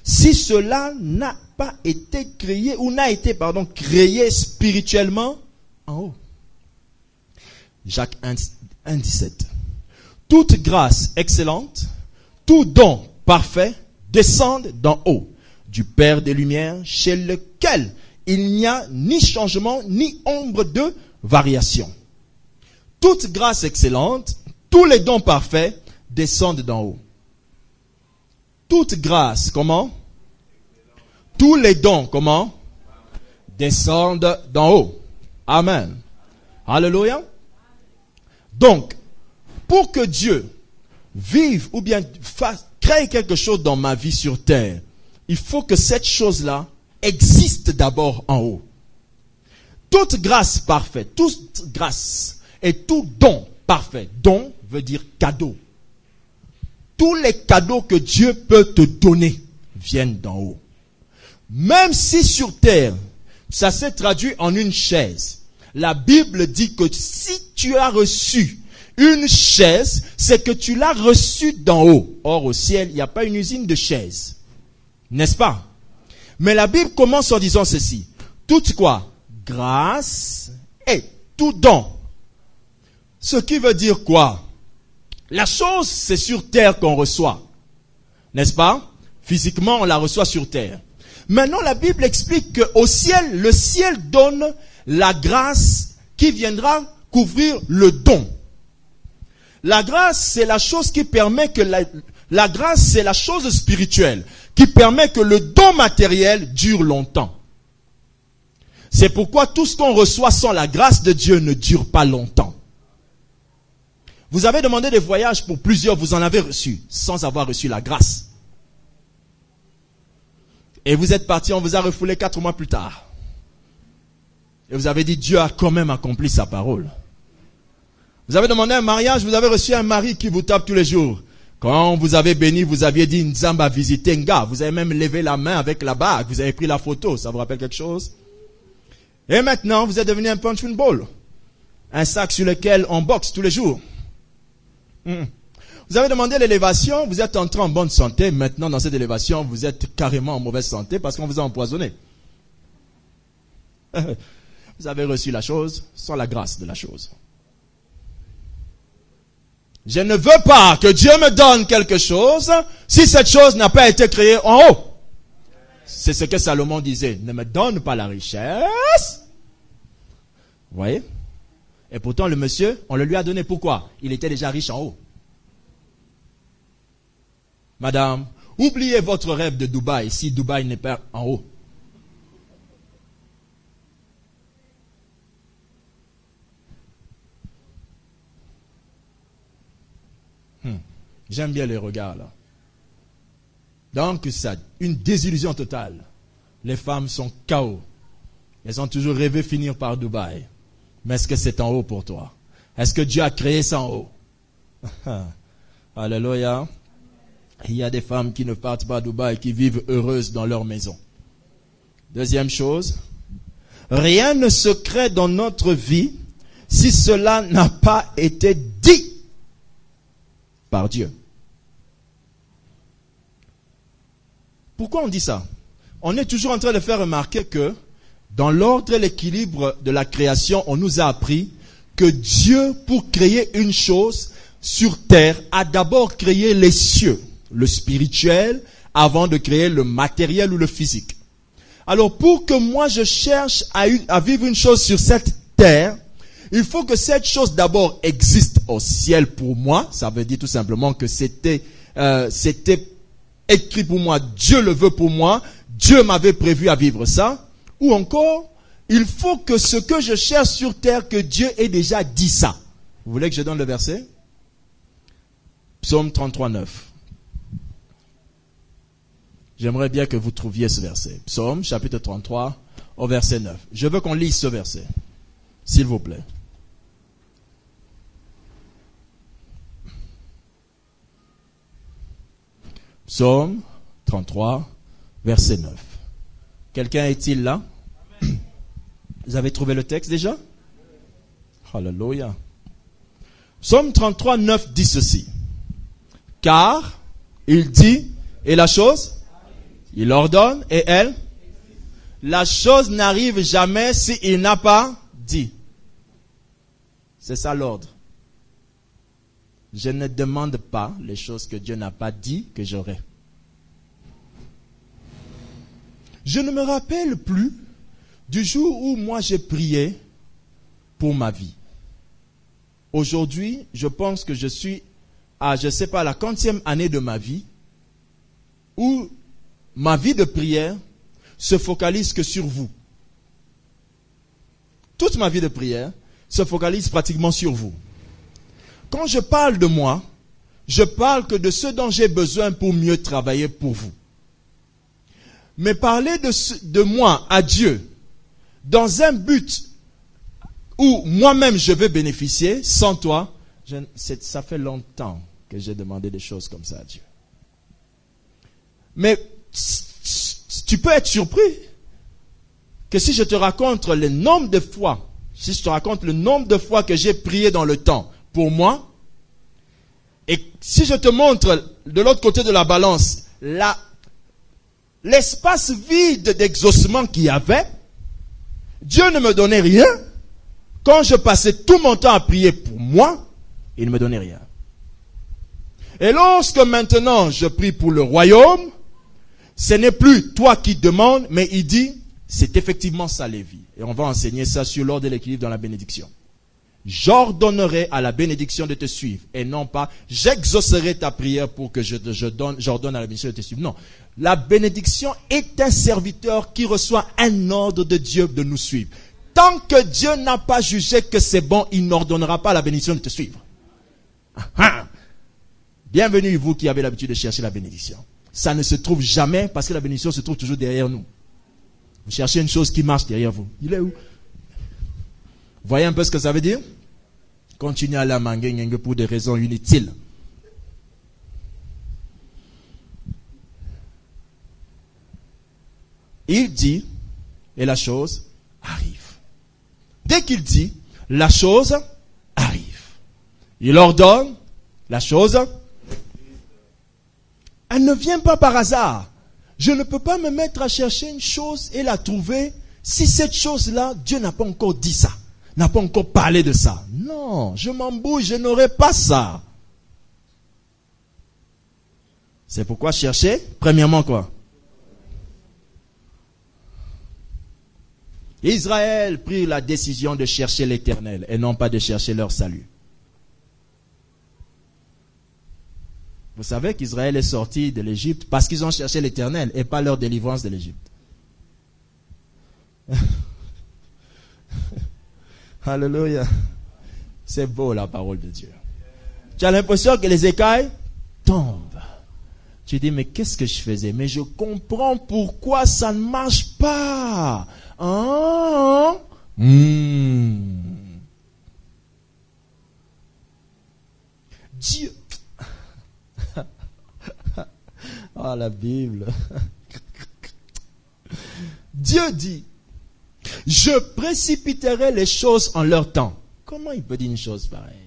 si cela n'a pas été créé ou n'a été, créé spirituellement en haut. Jacques 1,17. Toute grâce excellente, tout don parfait descendent d'en haut, du Père des Lumières, chez lequel il n'y a ni changement, ni ombre de variation. Toute grâce excellente, tous les dons parfaits descendent d'en haut. Toute grâce, comment? Tous les dons, comment? Descendent d'en haut. Amen. Alléluia. Donc, pour que Dieu vive ou bien crée quelque chose dans ma vie sur terre, il faut que cette chose-là existe d'abord en haut. Toute grâce parfaite, toute grâce et tout don parfait, don veut dire cadeau. Tous les cadeaux que Dieu peut te donner viennent d'en haut. Même si sur terre, ça s'est traduit en une chaise, la Bible dit que si tu as reçu une chaise, c'est que tu l'as reçue d'en haut. Or, au ciel, il n'y a pas une usine de chaises. N'est-ce pas? Mais la Bible commence en disant ceci. Toute quoi? Grâce et tout don. Ce qui veut dire quoi? La chose, c'est sur terre qu'on reçoit. N'est-ce pas? Physiquement, on la reçoit sur terre. Maintenant, la Bible explique qu'au ciel, le ciel donne la grâce qui viendra couvrir le don. La grâce, c'est la chose qui permet que la grâce, c'est la chose spirituelle qui permet que le don matériel dure longtemps. C'est pourquoi tout ce qu'on reçoit sans la grâce de Dieu ne dure pas longtemps. Vous avez demandé des voyages pour plusieurs, vous en avez reçu, sans avoir reçu la grâce. Et vous êtes parti, on vous a refoulé 4 mois plus tard. Et vous avez dit, Dieu a quand même accompli sa parole. Vous avez demandé un mariage, vous avez reçu un mari qui vous tape tous les jours. Quand vous avez béni, vous aviez dit, Nzamba visiter Nga. Vous avez même levé la main avec la bague, vous avez pris la photo, ça vous rappelle quelque chose? Et maintenant, vous êtes devenu un punching ball. Un sac sur lequel on boxe tous les jours. Vous avez demandé l'élévation, vous êtes entré en bonne santé. Maintenant, dans cette élévation, vous êtes carrément en mauvaise santé parce qu'on vous a empoisonné. Vous avez reçu la chose sans la grâce de la chose. Je ne veux pas que Dieu me donne quelque chose si cette chose n'a pas été créée en haut. C'est ce que Salomon disait. Ne me donne pas la richesse. Vous voyez? Et pourtant, le monsieur, on le lui a donné. Pourquoi? Il était déjà riche en haut. Madame, oubliez votre rêve de Dubaï si Dubaï n'est pas en haut. J'aime bien les regards là. Donc, ça, une désillusion totale. Les femmes sont KO. Elles ont toujours rêvé finir par Dubaï. Mais est-ce que c'est en haut pour toi? Est-ce que Dieu a créé ça en haut? Alléluia. Il y a des femmes qui ne partent pas à Dubaï, qui vivent heureuses dans leur maison. Deuxième chose, rien ne se crée dans notre vie si cela n'a pas été dit par Dieu. Pourquoi on dit ça? On est toujours en train de faire remarquer que dans l'ordre et l'équilibre de la création, on nous a appris que Dieu, pour créer une chose sur terre, a d'abord créé les cieux, le spirituel, avant de créer le matériel ou le physique. Alors, pour que moi je cherche à vivre une chose sur cette terre, il faut que cette chose d'abord existe au ciel pour moi. Ça veut dire tout simplement que c'était écrit pour moi, Dieu le veut pour moi, Dieu m'avait prévu à vivre ça. Ou encore, il faut que ce que je cherche sur terre, que Dieu ait déjà dit ça. Vous voulez que je donne le verset? Psaume 33, 9. J'aimerais bien que vous trouviez ce verset. Psaume, chapitre 33, au verset 9. Je veux qu'on lise ce verset, s'il vous plaît. Psaume 33, verset 9. Quelqu'un est-il là? Vous avez trouvé le texte déjà? Alléluia. Psaume 33, 9 dit ceci. Car, il dit, et la chose, il ordonne, et elle, la chose n'arrive jamais s'il n'a pas dit. C'est ça l'ordre. Je ne demande pas les choses que Dieu n'a pas dit que j'aurai. Je ne me rappelle plus du jour où moi j'ai prié pour ma vie. Aujourd'hui, je pense que je suis à, je ne sais pas, la 40e année de ma vie où ma vie de prière se focalise que sur vous. Toute ma vie de prière se focalise pratiquement sur vous. Quand je parle de moi, je parle que de ce dont j'ai besoin pour mieux travailler pour vous. Mais parler de moi à Dieu dans un but où moi-même je vais bénéficier, sans toi, ça fait longtemps que j'ai demandé des choses comme ça à Dieu. Mais tu peux être surpris que si je te raconte le nombre de fois, que j'ai prié dans le temps pour moi, et si je te montre de l'autre côté de la balance, l'espace vide d'exaucement qu'il y avait, Dieu ne me donnait rien. Quand je passais tout mon temps à prier pour moi, il ne me donnait rien. Et lorsque maintenant je prie pour le royaume, ce n'est plus toi qui demandes, mais il dit, c'est effectivement ça, Lévi. Et on va enseigner ça sur l'ordre et l'équilibre dans la bénédiction. J'ordonnerai à la bénédiction de te suivre, et non pas, j'exaucerai ta prière pour que j'ordonne à la bénédiction de te suivre. Non. La bénédiction est un serviteur qui reçoit un ordre de Dieu de nous suivre. Tant que Dieu n'a pas jugé que c'est bon, il n'ordonnera pas la bénédiction de te suivre. Bienvenue vous qui avez l'habitude de chercher la bénédiction. Ça ne se trouve jamais parce que la bénédiction se trouve toujours derrière nous. Vous cherchez une chose qui marche derrière vous. Il est où? Voyez un peu ce que ça veut dire? Continuez à la manger pour des raisons inutiles. Il dit, et la chose arrive. Dès qu'il dit, la chose arrive. Il ordonne, la chose, elle ne vient pas par hasard. Je ne peux pas me mettre à chercher une chose et la trouver si cette chose-là, Dieu n'a pas encore dit ça, n'a pas encore parlé de ça. Non, je m'en bouge, je n'aurai pas ça. C'est pourquoi chercher, premièrement quoi? Israël prit la décision de chercher l'Éternel et non pas de chercher leur salut. Vous savez qu'Israël est sorti de l'Égypte parce qu'ils ont cherché l'Éternel et pas leur délivrance de l'Égypte. Alléluia. C'est beau la parole de Dieu. Tu as l'impression que les écailles tombent. Tu dis, mais qu'est-ce que je faisais? Mais je comprends pourquoi ça ne marche pas. Dieu. Ah, la Bible. Dieu dit, je précipiterai les choses en leur temps. Comment il peut dire une chose pareille?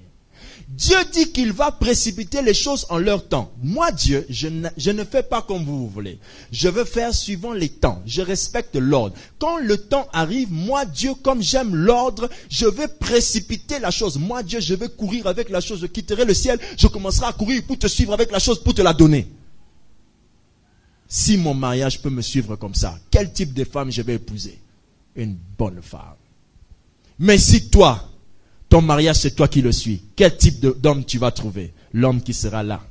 Dieu dit qu'il va précipiter les choses en leur temps. Moi, Dieu, je ne fais pas comme vous voulez. Je veux faire suivant les temps. Je respecte l'ordre. Quand le temps arrive, moi, Dieu, comme j'aime l'ordre, je vais précipiter la chose. Moi, Dieu, je vais courir avec la chose. Je quitterai le ciel. Je commencerai à courir pour te suivre avec la chose, pour te la donner. Si mon mariage peut me suivre comme ça, quel type de femme je vais épouser? Une bonne femme. Mais si toi, ton mariage, c'est toi qui le suis, quel type d'homme tu vas trouver? L'homme qui sera là.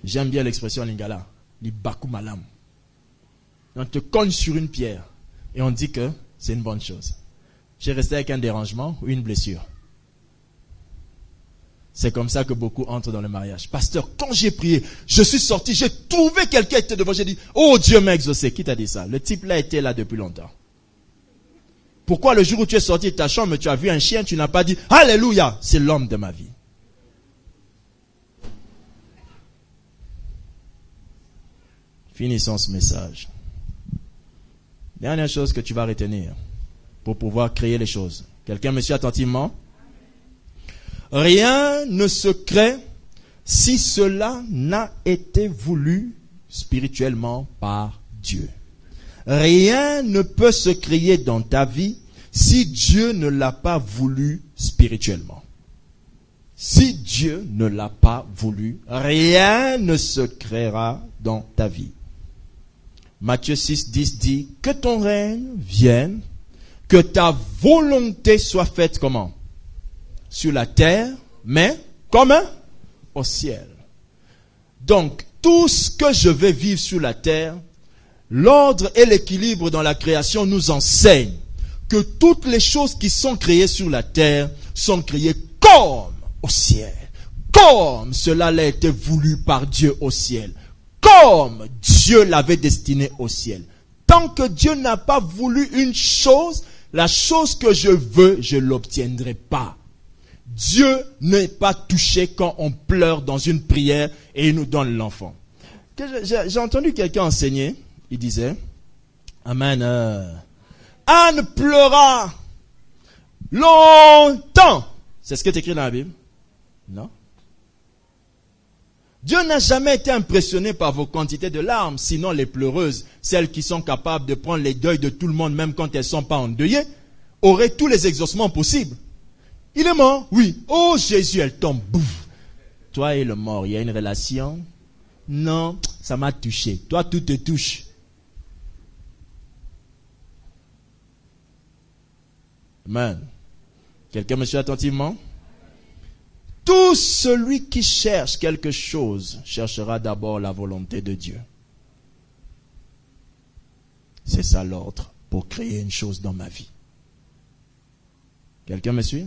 J'aime bien l'expression lingala, li baku malam. On te cogne sur une pierre et on dit que c'est une bonne chose. J'ai resté avec un dérangement ou une blessure. C'est comme ça que beaucoup entrent dans le mariage. Pasteur, quand j'ai prié, je suis sorti, j'ai trouvé quelqu'un qui était devant, j'ai dit, oh Dieu m'a exaucé. Qui t'a dit ça? Le type là était là depuis longtemps. Pourquoi le jour où tu es sorti de ta chambre, tu as vu un chien, tu n'as pas dit, alléluia, c'est l'homme de ma vie. Finissons ce message. Dernière chose que tu vas retenir pour pouvoir créer les choses. Quelqu'un me suit attentivement? Rien ne se crée si cela n'a été voulu spirituellement par Dieu. Rien ne peut se créer dans ta vie si Dieu ne l'a pas voulu spirituellement. Si Dieu ne l'a pas voulu, rien ne se créera dans ta vie. Matthieu 6:10 dit, que ton règne vienne, que ta volonté soit faite comment? Sur la terre, mais comme au ciel. Donc, tout ce que je vais vivre sur la terre, l'ordre et l'équilibre dans la création nous enseignent que toutes les choses qui sont créées sur la terre sont créées comme au ciel. Comme cela a été voulu par Dieu au ciel. Comme Dieu l'avait destiné au ciel. Tant que Dieu n'a pas voulu une chose, la chose que je veux, je ne l'obtiendrai pas. Dieu n'est pas touché quand on pleure dans une prière et il nous donne l'enfant. J'ai entendu quelqu'un enseigner, il disait, Amen, Anne pleura longtemps. C'est ce qui est écrit dans la Bible? Non. Dieu n'a jamais été impressionné par vos quantités de larmes, sinon les pleureuses, celles qui sont capables de prendre les deuils de tout le monde, même quand elles ne sont pas endeuillées, auraient tous les exaucements possibles. Il est mort? Oui. Oh Jésus, elle tombe. Bouf. Toi et le mort, il y a une relation? Non, ça m'a touché. Toi, tout te touche. Amen. Quelqu'un me suit attentivement? Tout celui qui cherche quelque chose cherchera d'abord la volonté de Dieu. C'est ça l'ordre pour créer une chose dans ma vie. Quelqu'un me suit?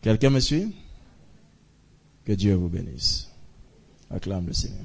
Quelqu'un me suit? Que Dieu vous bénisse. Acclame le Seigneur.